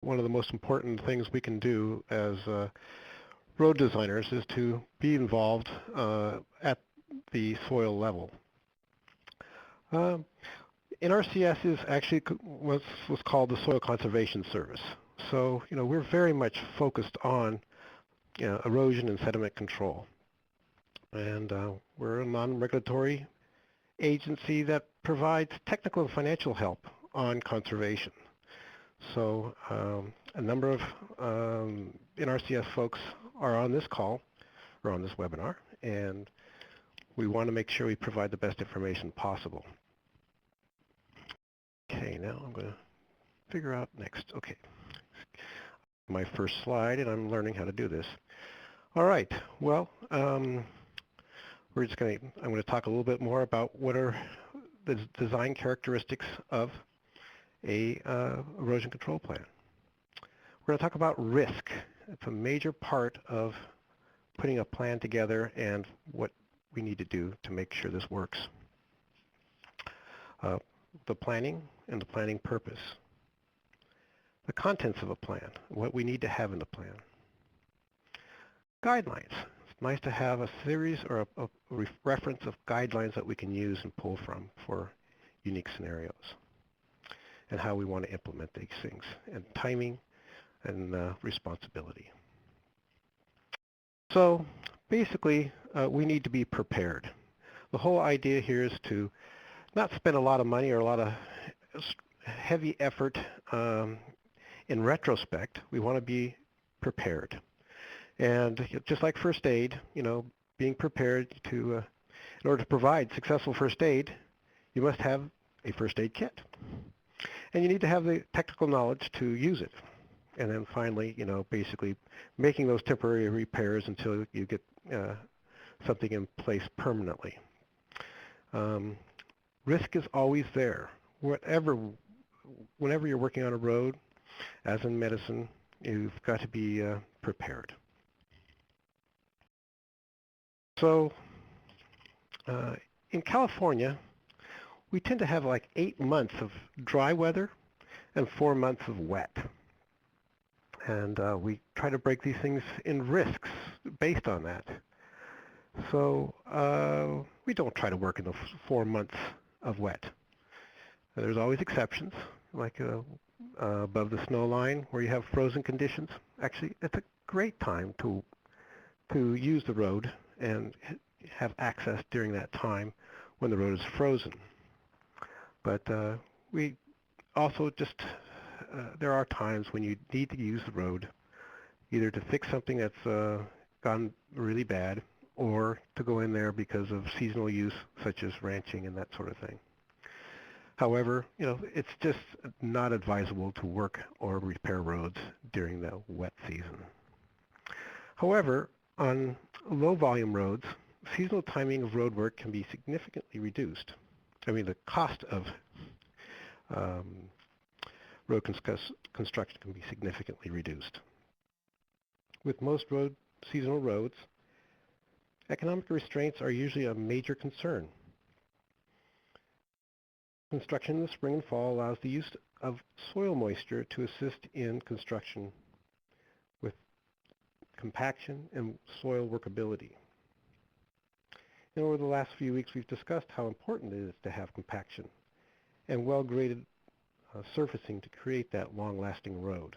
one of the most important things we can do as road designers is to be involved at the soil level. Um, NRCS is actually what's called the Soil Conservation Service. So, we're very much focused on erosion and sediment control. And we're a non-regulatory agency that provides technical and financial help on conservation. So a number of NRCS folks are on this call or on this webinar, and we want to make sure we provide the best information possible. Okay, now I'm going to figure out next. Okay, my first slide, and I'm learning how to do this. All right, well, I'm going to talk a little bit more about what are the design characteristics of a erosion control plan. We're going to talk about risk. It's a major part of putting a plan together and what we need to do to make sure this works. The planning and the planning purpose. The contents of a plan, what we need to have in the plan. Guidelines. It's nice to have a series or a reference of guidelines that we can use and pull from for unique scenarios, and how we want to implement these things, and timing and responsibility. So basically, we need to be prepared. The whole idea here is to not spend a lot of money or a lot of heavy effort in retrospect. We want to be prepared. And just like first aid, being prepared to, in order to provide successful first aid, you must have a first aid kit. And you need to have the technical knowledge to use it. And then finally, basically making those temporary repairs until you get something in place permanently. Risk is always there. Whenever you're working on a road, as in medicine, you've got to be prepared. So in California, we tend to have like 8 months of dry weather and 4 months of wet. And we try to break these things in risks based on that. So we don't try to work in the 4 months of wet. There's always exceptions, like above the snow line where you have frozen conditions. Actually, it's a great time to use the road and have access during that time when the road is frozen. But we also just, there are times when you need to use the road either to fix something that's gone really bad or to go in there because of seasonal use such as ranching and that sort of thing. However, it's just not advisable to work or repair roads during the wet season. However, on low volume roads, seasonal timing of road work can be significantly reduced. I mean, the cost of road construction can be significantly reduced. With most seasonal roads, economic restraints are usually a major concern. Construction in the spring and fall allows the use of soil moisture to assist in construction with compaction and soil workability. And over the last few weeks, we've discussed how important it is to have compaction and well-graded surfacing to create that long-lasting road.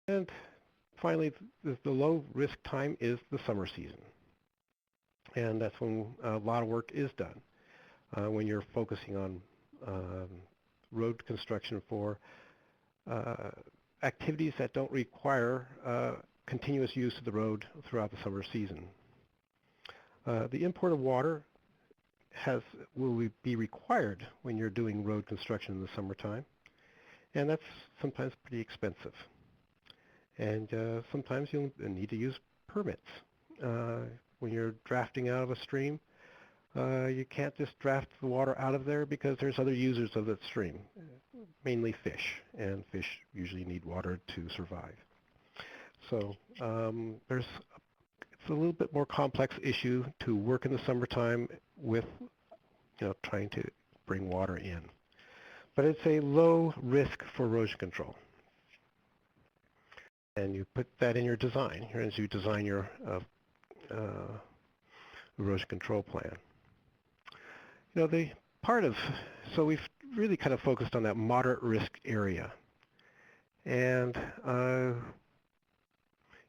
And finally, the low-risk time is the summer season. And that's when a lot of work is done, when you're focusing on road construction for activities that don't require continuous use of the road throughout the summer season. The import of water will be required when you're doing road construction in the summertime, and that's sometimes pretty expensive. And sometimes you'll need to use permits. When you're drafting out of a stream, you can't just draft the water out of there because there's other users of that stream, mainly fish, and fish usually need water to survive. So it's a little bit more complex issue to work in the summertime with trying to bring water in. but it's a low risk for erosion control. And you put that in your design, as you design your erosion control plan. The part of, so we've really kind of focused on that moderate risk area. And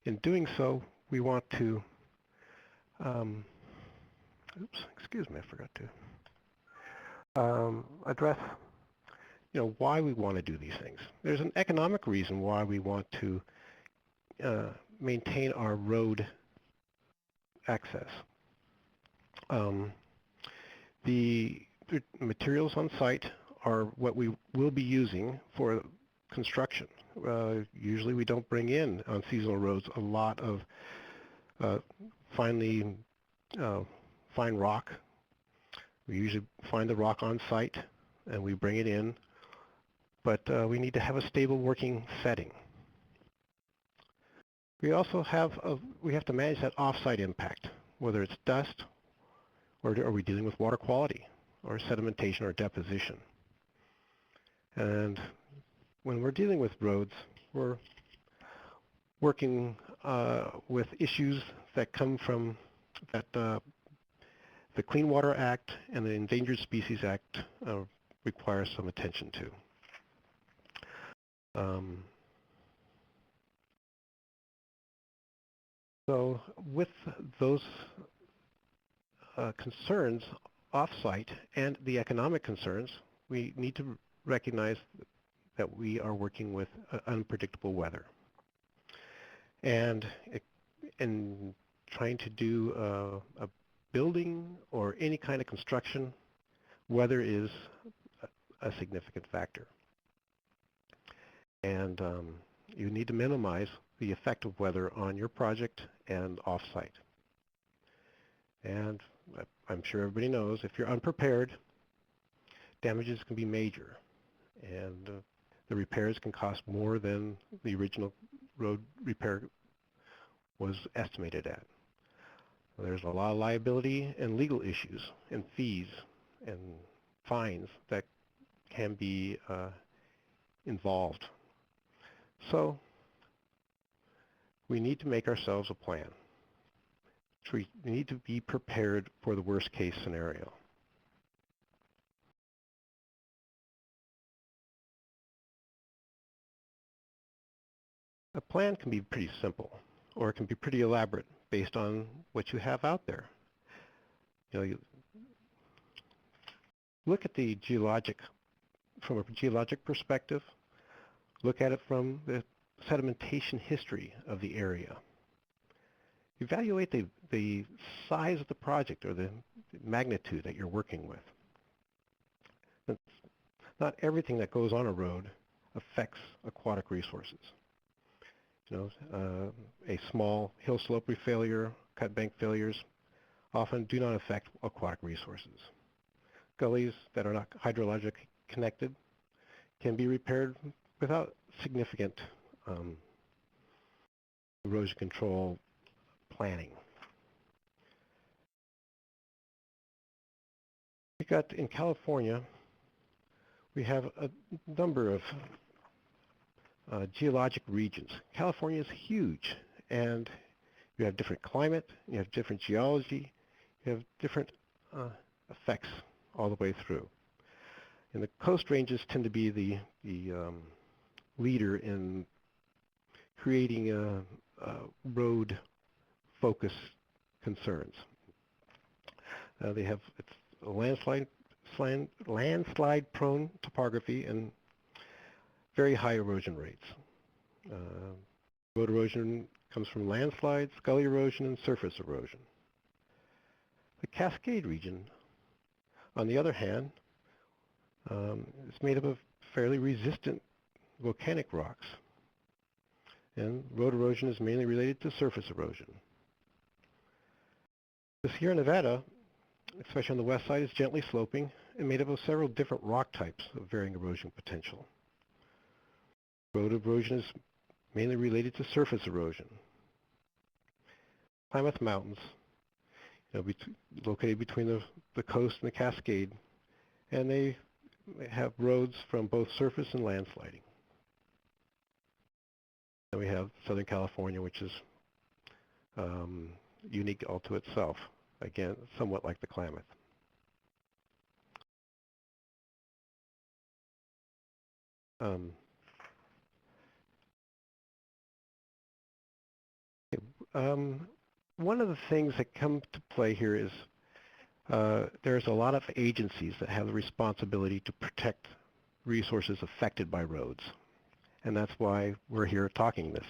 in doing so, we want to, excuse me, I forgot to address, why we want to do these things. There's an economic reason why we want to maintain our road access. The materials on site are what we will be using for construction. Usually we don't bring in on seasonal roads a lot of fine rock. We usually find the rock on site and we bring it in, but we need to have a stable working setting. We also have to manage that off-site impact, whether it's dust, or are we dealing with water quality, or sedimentation, or deposition. And when we're dealing with roads, we're working with issues that come from that the Clean Water Act and the Endangered Species Act require some attention to. So with those concerns off-site and the economic concerns, we need to recognize that we are working with unpredictable weather. And in trying to do a building or any kind of construction, weather is a significant factor. And you need to minimize the effect of weather on your project and off-site. And I'm sure everybody knows, if you're unprepared, damages can be major. And the repairs can cost more than the original road repair was estimated at. There's a lot of liability and legal issues and fees and fines that can be involved. So we need to make ourselves a plan. We need to be prepared for the worst case scenario. A plan can be pretty simple, or it can be pretty elaborate based on what you have out there. You look at the from a geologic perspective, look at it from the sedimentation history of the area. Evaluate the size of the project or the magnitude that you're working with. Not everything that goes on a road affects aquatic resources. A small hill slope failure, cut bank failures often do not affect aquatic resources. Gullies that are not hydrologically connected can be repaired without significant erosion control planning. In California, we have a number of geologic regions. California is huge, and you have different climate, you have different geology, you have different effects all the way through. And the coast ranges tend to be the leader in creating road focus concerns. It's a landslide prone topography and very high erosion rates. Road erosion comes from landslides, gully erosion, and surface erosion. The Cascade region, on the other hand, is made up of fairly resistant volcanic rocks, and road erosion is mainly related to surface erosion. The Sierra Nevada, especially on the west side, is gently sloping and made up of several different rock types of varying erosion potential. Road erosion is mainly related to surface erosion. Klamath Mountains, located between the coast and the Cascade, and they have roads from both surface and landsliding. And we have Southern California, which is unique all to itself. Again, somewhat like the Klamath. One of the things that come to play here is there's a lot of agencies that have the responsibility to protect resources affected by roads. And that's why we're here talking this.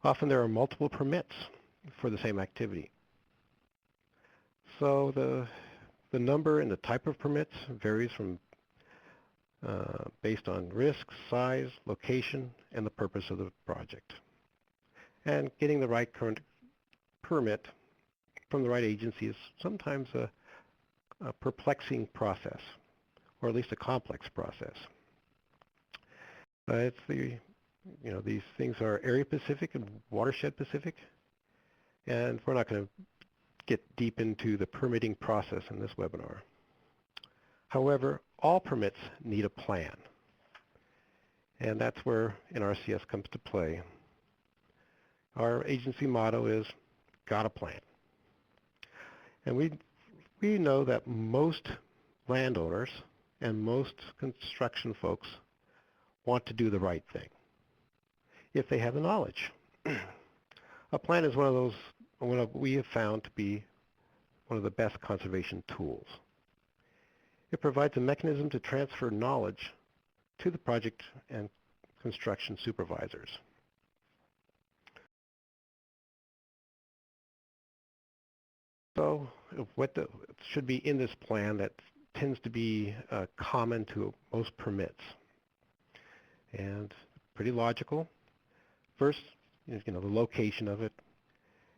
Often there are multiple permits for the same activity. So the number and the type of permits varies from based on risk, size, location, and the purpose of the project. And getting the right current permit from the right agency is sometimes a perplexing process, or at least a complex process. It's these things are area specific and watershed specific, and we're not going to get deep into the permitting process in this webinar. However, all permits need a plan, and that's where NRCS comes to play. Our agency motto is, got a plan. And we know that most landowners and most construction folks want to do the right thing if they have the knowledge. A plan is one of we have found to be one of the best conservation tools. It provides a mechanism to transfer knowledge to the project and construction supervisors. So what should be in this plan that tends to be common to most permits? And pretty logical. First, the location of it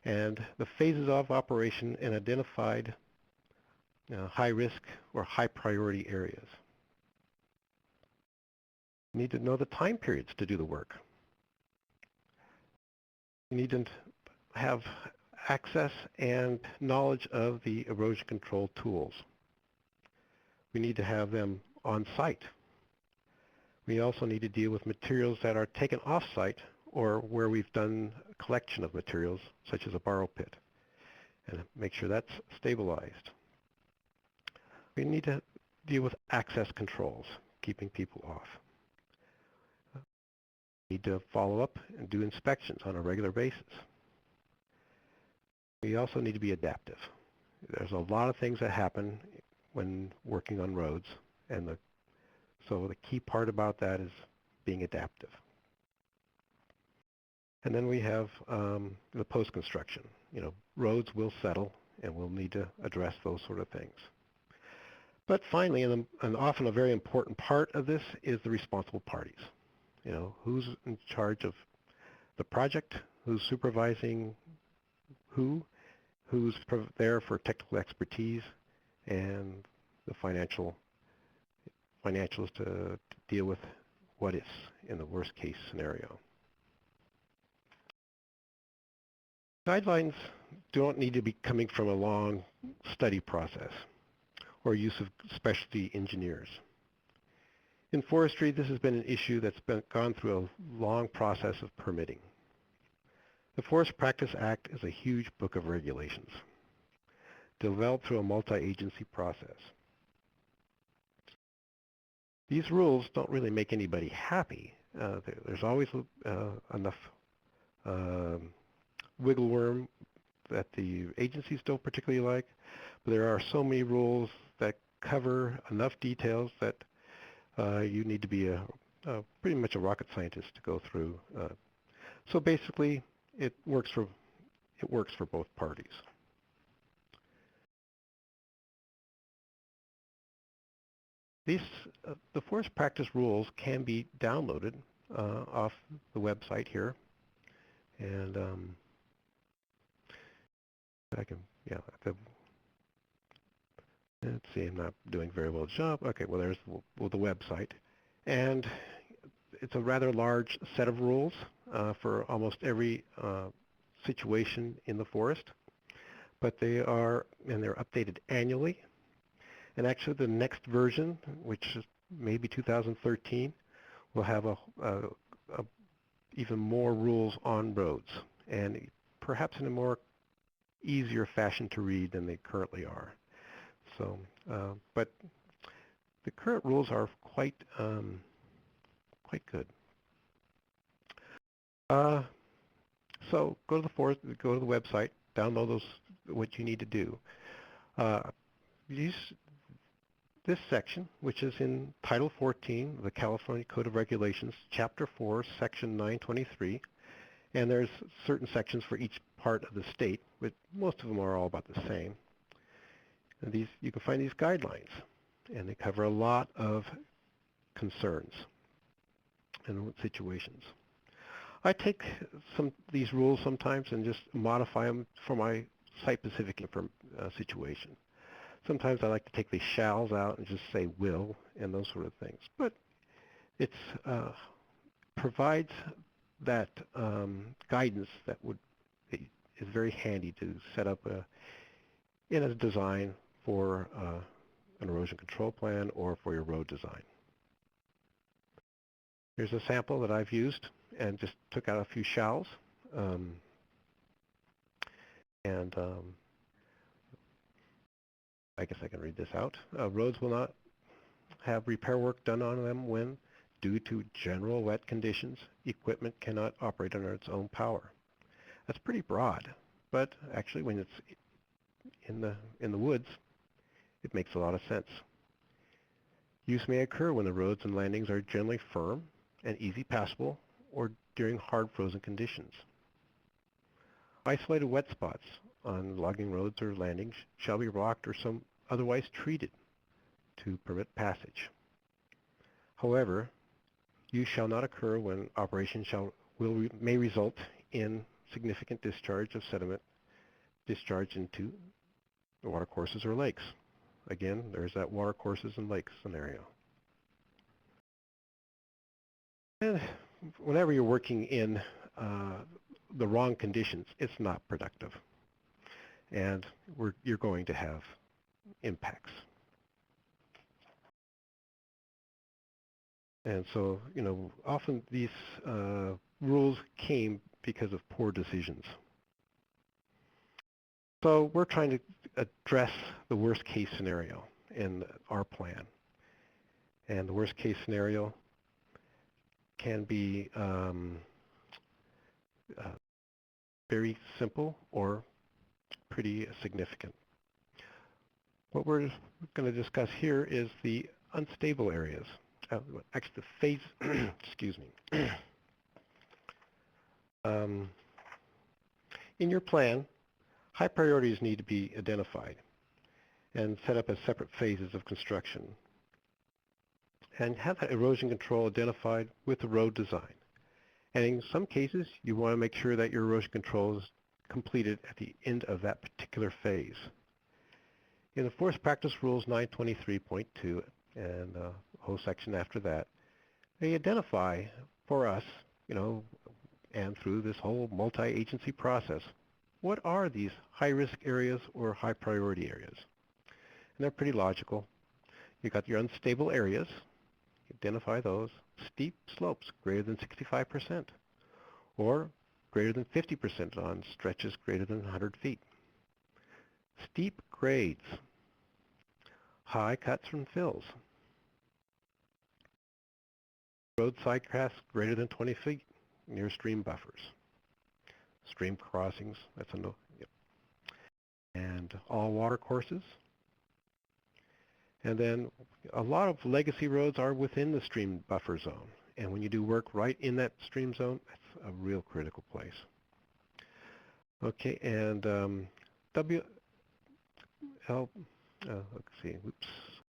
and the phases of operation in identified high risk or high priority areas. You need to know the time periods to do the work. You need to have access and knowledge of the erosion control tools. We need to have them on site. We also need to deal with materials that are taken off site or where we've done a collection of materials, such as a borrow pit, and make sure that's stabilized. We need to deal with access controls, keeping people off. We need to follow up and do inspections on a regular basis. We also need to be adaptive. There's a lot of things that happen when working on roads, and so the key part about that is being adaptive. And then we have the post-construction. Roads will settle, and we'll need to address those sort of things. But finally, and often a very important part of this is the responsible parties. Who's in charge of the project, who's supervising who's there for technical expertise, and the financials to deal with what ifs in the worst case scenario. Guidelines don't need to be coming from a long study process or use of specialty engineers. In forestry, this has been an issue that's gone through a long process of permitting. The Forest Practice Act is a huge book of regulations developed through a multi-agency process. These rules don't really make anybody happy. There's always enough wiggle room that the agencies don't particularly like, but there are so many rules that cover enough details that you need to be pretty much a rocket scientist to go through. So basically, it works for both parties. The forest practice rules can be downloaded off the website here, and let's see, I'm not doing very well job. Okay, well there's the website, and it's a rather large set of rules for almost every situation in the forest, but they're updated annually, And actually the next version, which is maybe 2013, will have a even more rules on roads, and perhaps in a more easier fashion to read than they currently are. So, but the current rules are quite good. So go to the website, download what you need to do. Use this section, which is in Title 14 of the California Code of Regulations, Chapter 4, Section 923, and there's certain sections for each part of the state, but most of them are all about the same. And you can find these guidelines, and they cover a lot of concerns and situations. I take these rules sometimes and just modify them for my site-specific situation. Sometimes I like to take the shalls out and just say will and those sort of things. But it provides that guidance that is very handy to set up in a design for an erosion control plan or for your road design. Here's a sample that I've used and just took out a few shalls. I guess I can read this out. Roads will not have repair work done on them when, due to general wet conditions, equipment cannot operate under its own power. That's pretty broad, but actually when it's in the woods, it makes a lot of sense. Use may occur when the roads and landings are generally firm and easy passable or during hard frozen conditions. Isolated wet spots on logging roads or landings shall be rocked or otherwise treated to permit passage. However, use shall not occur when operation may result in significant discharge of sediment discharged into the watercourses or lakes. Again, there's that watercourses and lakes scenario. And whenever you're working in the wrong conditions, it's not productive. And you're going to have impacts. And so, often these rules came because of poor decisions. So we're trying to address the worst case scenario in our plan. And the worst case scenario can be very simple or pretty significant. What we're going to discuss here is the unstable areas. Actually, the phase, excuse me. In your plan, high priorities need to be identified and set up as separate phases of construction. And have that erosion control identified with the road design. And in some cases, you want to make sure that your erosion control is completed at the end of that particular phase. In the Forest Practice Rules 923.2 and the whole section after that, they identify for us, and through this whole multi-agency process, what are these high-risk areas or high-priority areas? And they're pretty logical. You've got your unstable areas. Identify those. Steep slopes greater than 65%, or greater than 50% on stretches greater than 100 feet. Steep grades. High cuts from fills. Roadside crafts greater than 20 feet near stream buffers. Stream crossings, that's a no. Yep. And all water courses. And then a lot of legacy roads are within the stream buffer zone. And when you do work right in that stream zone, that's a real critical place. Okay, and let's see, oops,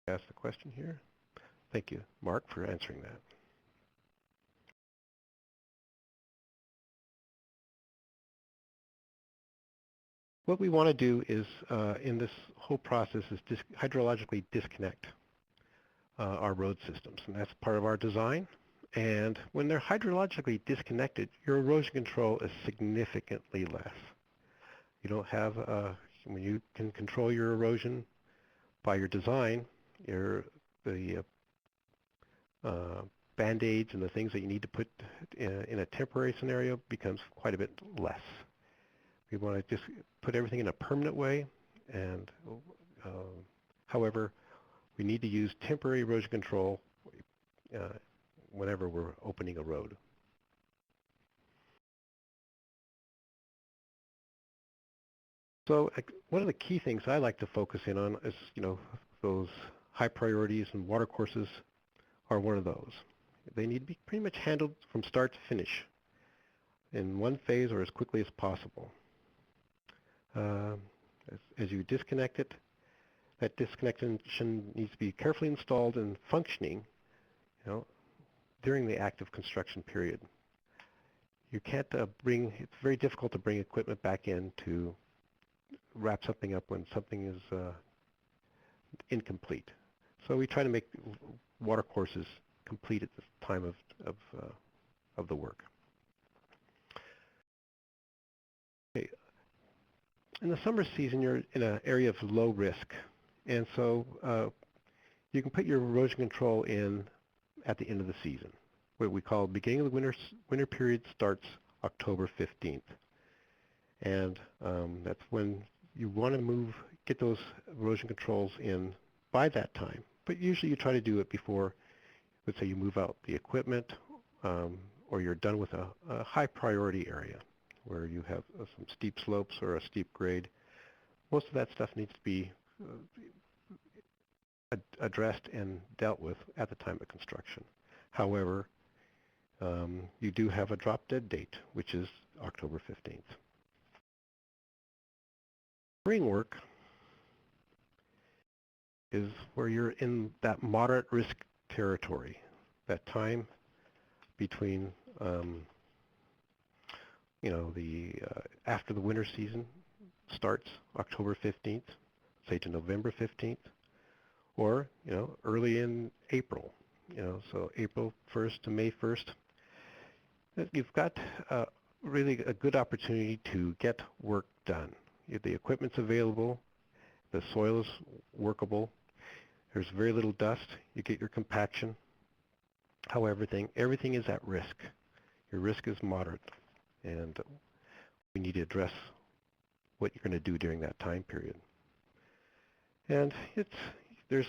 I asked the question here. Thank you, Mark, for answering that. What we want to do is, in this whole process, is hydrologically disconnect our road systems, and that's part of our design. And when they're hydrologically disconnected, your erosion control is significantly less. You don't have, when you can control your erosion by your design, the band-aids and the things that you need to put in a temporary scenario becomes quite a bit less. We want to just put everything in a permanent way, and however, we need to use temporary erosion control whenever we're opening a road. So one of the key things I like to focus in on is, those high priorities, and water courses are one of those. They need to be pretty much handled from start to finish in one phase or as quickly as possible. As you disconnect it, that disconnection needs to be carefully installed and functioning, during the active construction period. You can't it's very difficult to bring equipment back in to wrap something up when something is incomplete. So we try to make water courses complete at the time of the work. Okay. In the summer season, you're in an area of low risk, and so you can put your erosion control in at the end of the season. What we call beginning of the winter period starts October 15th, and that's when you want to get those erosion controls in by that time. But usually you try to do it before, let's say, you move out the equipment, or you're done with a high priority area where you have some steep slopes or a steep grade. Most of that stuff needs to be addressed and dealt with at the time of construction. However, you do have a drop dead date, which is October 15th. Spring work is where you're in that moderate risk territory, that time between after the winter season starts October 15th, say to November 15th, or early in April, so April 1st to May 1st. You've got really a good opportunity to get work done. If the equipment's available, the soil is workable, there's very little dust, you get your compaction. However, everything is at risk. Your risk is moderate, and we need to address what you're going to do during that time period. And there's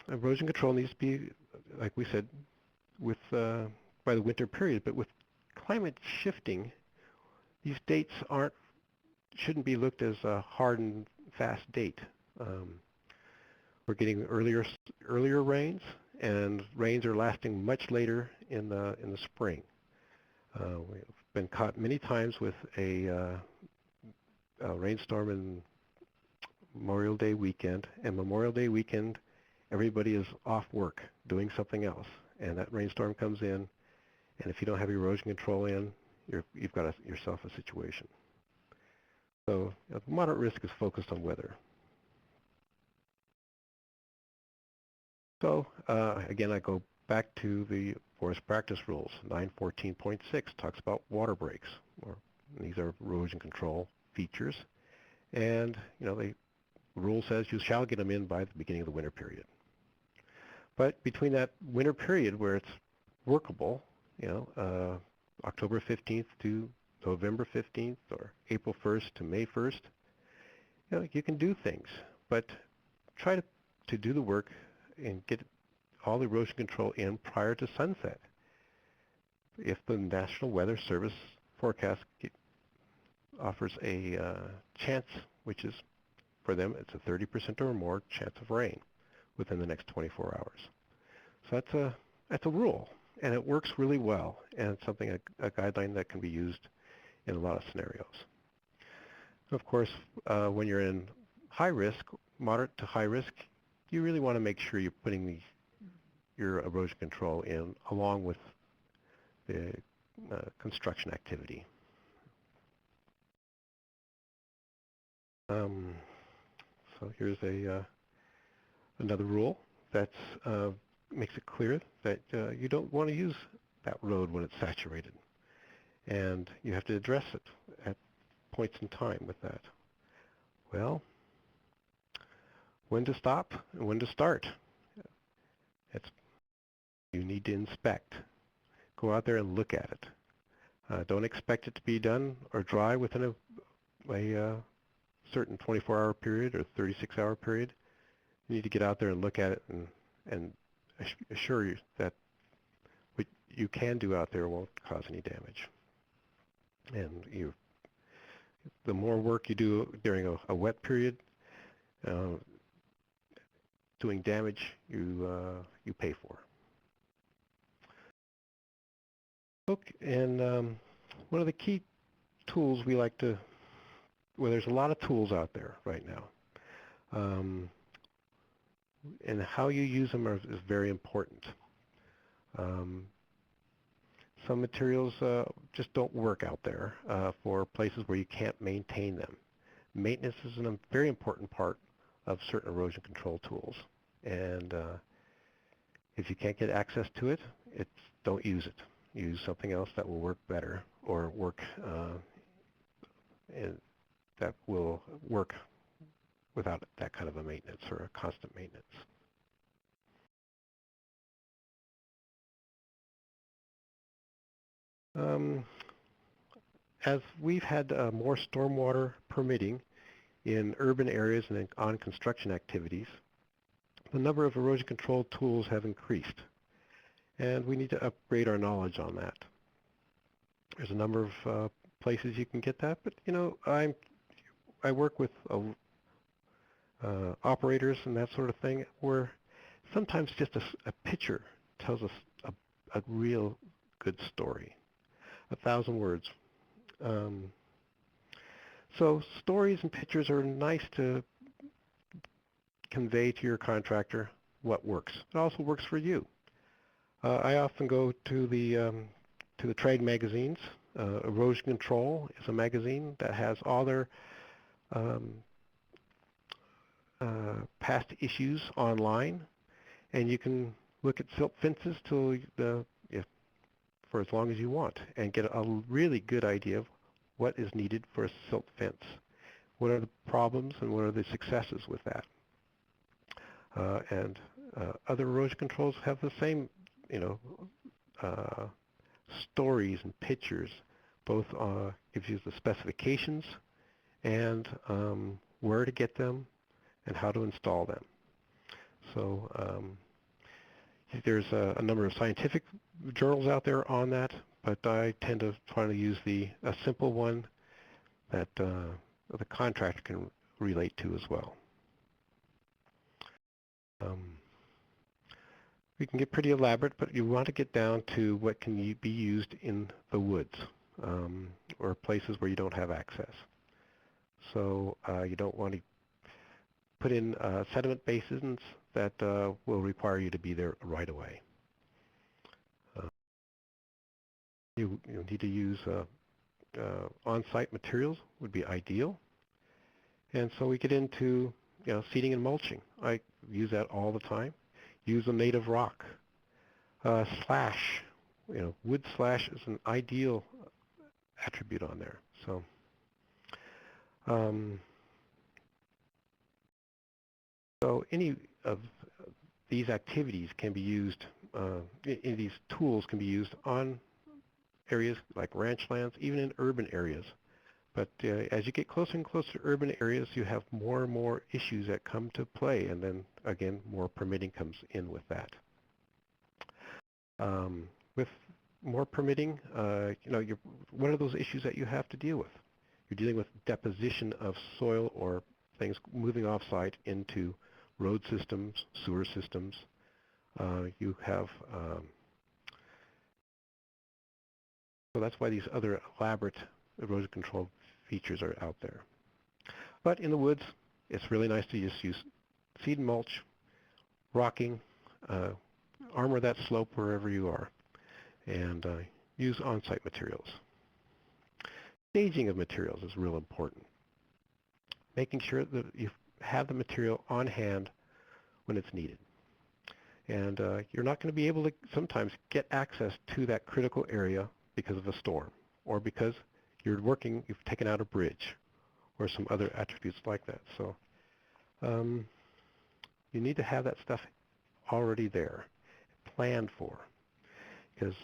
erosion control needs to be, like we said, by the winter period. But with climate shifting, these dates shouldn't be looked as a hard and fast date. We're getting earlier rains, and rains are lasting much later in the spring. We've been caught many times with a rainstorm in Memorial Day weekend, and Memorial Day weekend, everybody is off work doing something else, and that rainstorm comes in, and if you don't have your erosion control in, you've got yourself a situation. So moderate risk is focused on weather. So again, I go back to the forest practice rules. 914.6 talks about water breaks, these are erosion control features, and the rule says you shall get them in by the beginning of the winter period. But between that winter period where it's workable, October 15th to November 15th, or April 1st to May 1st, you can do things, but try to do the work and get all the erosion control in prior to sunset. If the National Weather Service forecast offers a chance, which is, for them, it's a 30% or more chance of rain within the next 24 hours. So that's a rule, and it works really well, and it's something, a guideline that can be used in a lot of scenarios. Of course, when you're in high risk, moderate to high risk, you really want to make sure you're putting your erosion control in along with the construction activity. So here's another rule that makes it clear that you don't want to use that road when it's saturated, and you have to address it at points in time with that. Well, when to stop and when to start. It's, you need to inspect. Go out there and look at it. Don't expect it to be done or dry within a certain 24-hour period or 36-hour period. You need to get out there and look at it and assure you that what you can do out there won't cause any damage. And the more work you do during a wet period, doing damage you pay for. Okay, and one of the key tools we like to, well, there's a lot of tools out there right now, and how you use them is very important. Some materials just don't work out there for places where you can't maintain them. Maintenance is a very important part of certain erosion control tools, and if you can't get access to it, don't use it. Use something else that will work better or work and that will work without that kind of a maintenance or a constant maintenance. As we've had more stormwater permitting in urban areas and on construction activities, the number of erosion control tools have increased, and we need to upgrade our knowledge on that. There's a number of places you can get that, but you know, I work with operators and that sort of thing, where sometimes just a picture tells us a real good story. 1,000 words. So stories and pictures are nice to convey to your contractor what works. It also works for you. I often go to the trade magazines. Erosion Control is a magazine that has all their past issues online, and you can look at silt fences for as long as you want and get a really good idea of what is needed for a silt fence. What are the problems and what are the successes with that? And other erosion controls have the same, stories and pictures. Both gives you the specifications and where to get them and how to install them. So there's a number of scientific journals out there on that, but I tend to try to use a simple one that the contractor can relate to as well. We can get pretty elaborate, but you want to get down to what can be used in the woods or places where you don't have access. So you don't want to put in sediment basins that will require you to be there right away. You need to use on-site materials would be ideal. And so we get into seeding and mulching. I use that all the time. Use a native rock. Slash, wood slash is an ideal attribute on there. So so any of these activities can be used, any of these tools can be used on areas like ranch lands, even in urban areas. But as you get closer and closer to urban areas, you have more and more issues that come to play, and then again, more permitting comes in with that. With more permitting, what are those issues that you have to deal with? You're dealing with deposition of soil or things moving off-site into road systems, sewer systems. You have so that's why these other elaborate erosion control features are out there. But in the woods, it's really nice to just use seed and mulch, rocking, armor that slope wherever you are, and use on-site materials. Staging of materials is real important. Making sure that you have the material on hand when it's needed. And you're not going to be able to sometimes get access to that critical area because of a storm, or because you've taken out a bridge, or some other attributes like that. So You need to have that stuff already there, planned for, because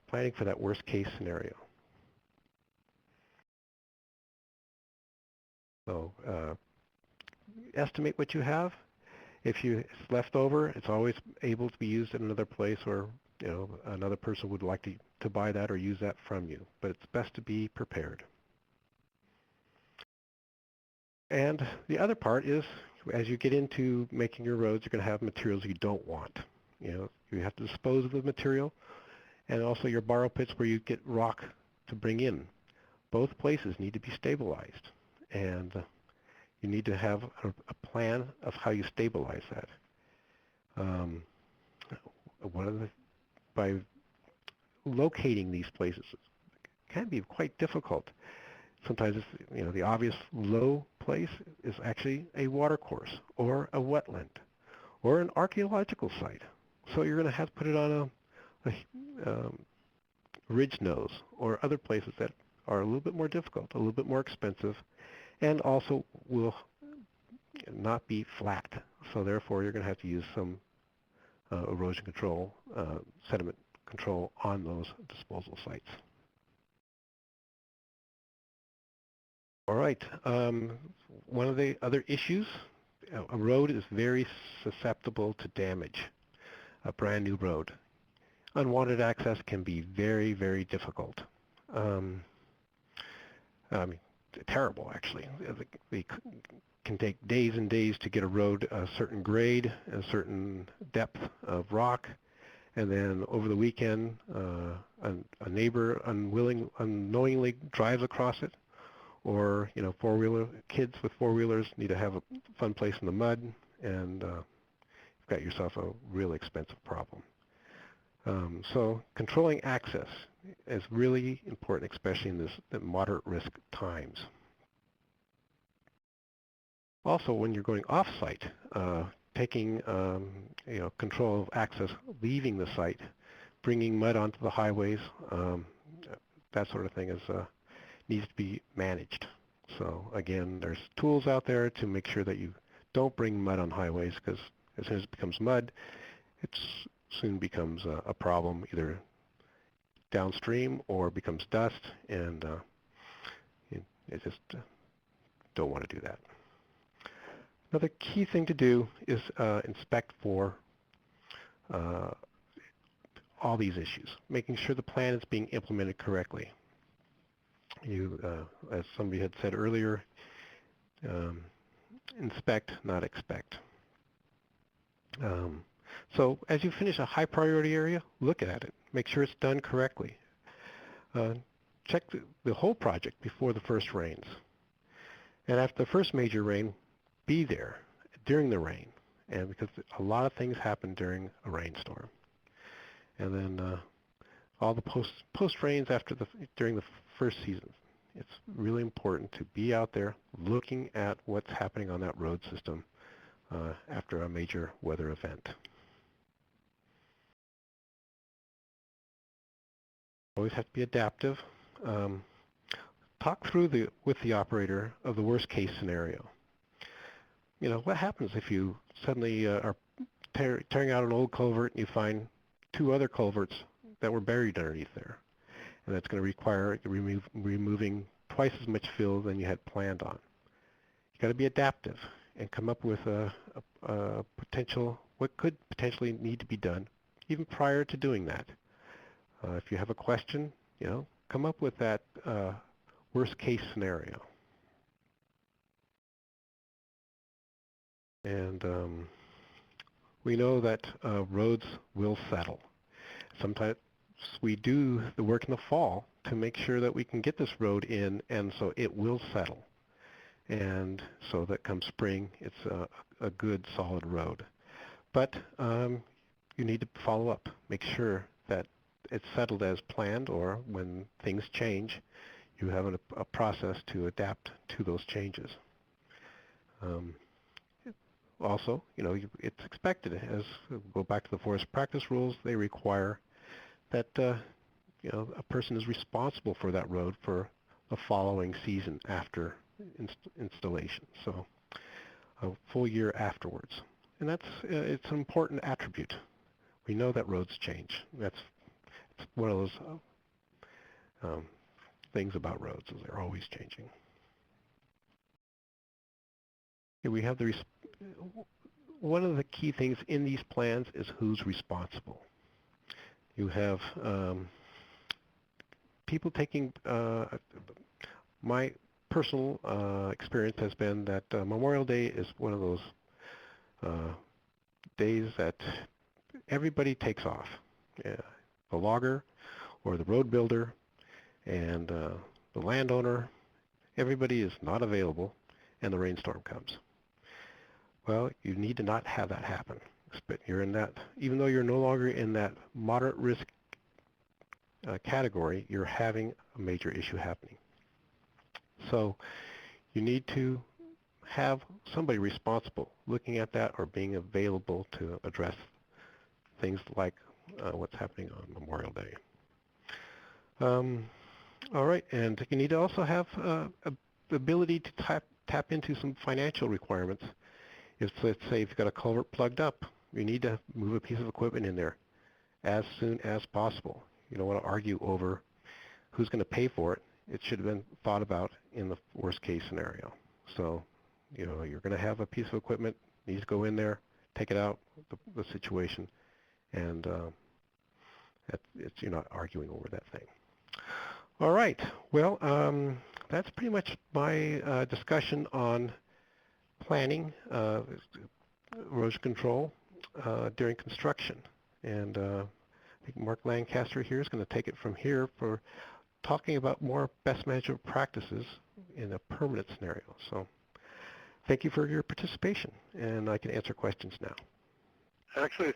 planning for that worst case scenario. So estimate what you have. If it's left over, it's always able to be used in another place, or another person would like to buy that or use that from you. But it's best to be prepared. And the other part is, as you get into making your roads, you're going to have materials you don't want. You have to dispose of the material, and also your borrow pits where you get rock to bring in. Both places need to be stabilized, and you need to have a plan of how you stabilize that. By locating these places, it can be quite difficult. Sometimes the obvious low place is actually a watercourse or a wetland or an archaeological site. So you're going to have to put it on a ridge nose or other places that are a little bit more difficult, a little bit more expensive, and also will not be flat. So therefore, you're going to have to use some erosion control, sediment control on those disposal sites. All right. One of the other issues, a road is very susceptible to damage, a brand new road. Unwanted access can be very, very difficult. Terrible, actually. It can take days and days to get a road a certain grade, a certain depth of rock, and then over the weekend, a neighbor unknowingly drives across it, or kids with four-wheelers need to have a fun place in the mud, and you've got yourself a really expensive problem. So controlling access is really important, especially in the moderate risk times. Also, when you're going off-site, taking control of access, leaving the site, bringing mud onto the highways, that sort of thing needs to be managed. So again, there's tools out there to make sure that you don't bring mud on highways, because as soon as it becomes mud, it soon becomes a problem, either downstream or becomes dust, and you just don't want to do that. Another key thing to do is inspect for all these issues, making sure the plan is being implemented correctly. As somebody had said earlier, inspect, not expect. So as you finish a high priority area, look at it. Make sure it's done correctly. Check the whole project before the first rains. And after the first major rain, be there during the rain, and because a lot of things happen during a rainstorm. And then all the post rains during the first season. It's really important to be out there looking at what's happening on that road system after a major weather event. Always have to be adaptive. Talk through with the operator of the worst case scenario. What happens if you suddenly are tearing out an old culvert and you find two other culverts that were buried underneath there? And that's going to require removing twice as much fill than you had planned on. You've got to be adaptive and come up with what could potentially need to be done even prior to doing that. If you have a question, come up with that worst case scenario. And we know that roads will settle. Sometimes we do the work in the fall to make sure that we can get this road in, and so it will settle. And so that come spring, it's a good, solid road. But you need to follow up, make sure that it's settled as planned, or when things change, you have a process to adapt to those changes. Also, it's expected. As we go back to the forest practice rules, they require that a person is responsible for that road for the following season after installation, so a full year afterwards. and that's it's an important attribute. We know that roads change. That's it's one of those um, things about roads is they're always changing. Okay, we have one of the key things in these plans is who's responsible. You have people taking, my personal experience has been that Memorial Day is one of those days that everybody takes off. Yeah. The logger or the road builder and the landowner, everybody is not available and the rainstorm comes. Well, you need to not have that happen. But you're in that, even though you're no longer in that moderate risk category, you're having a major issue happening. So you need to have somebody responsible looking at that or being available to address things like what's happening on Memorial Day. All right, and you need to also have the ability to tap into some financial requirements. If, let's say, if you've got a culvert plugged up, you need to move a piece of equipment in there as soon as possible. You don't want to argue over who's going to pay for it. It should have been thought about in the worst case scenario. So, you know, you're going to have a piece of equipment, needs to go in there, take it out, the situation, and you're not arguing over that thing. All right, well, that's pretty much my discussion on planning erosion control during construction. And I think Mark Lancaster here is going to take it from here for talking about more best management practices in a permanent scenario. So thank you for your participation, and I can answer questions now. Actually,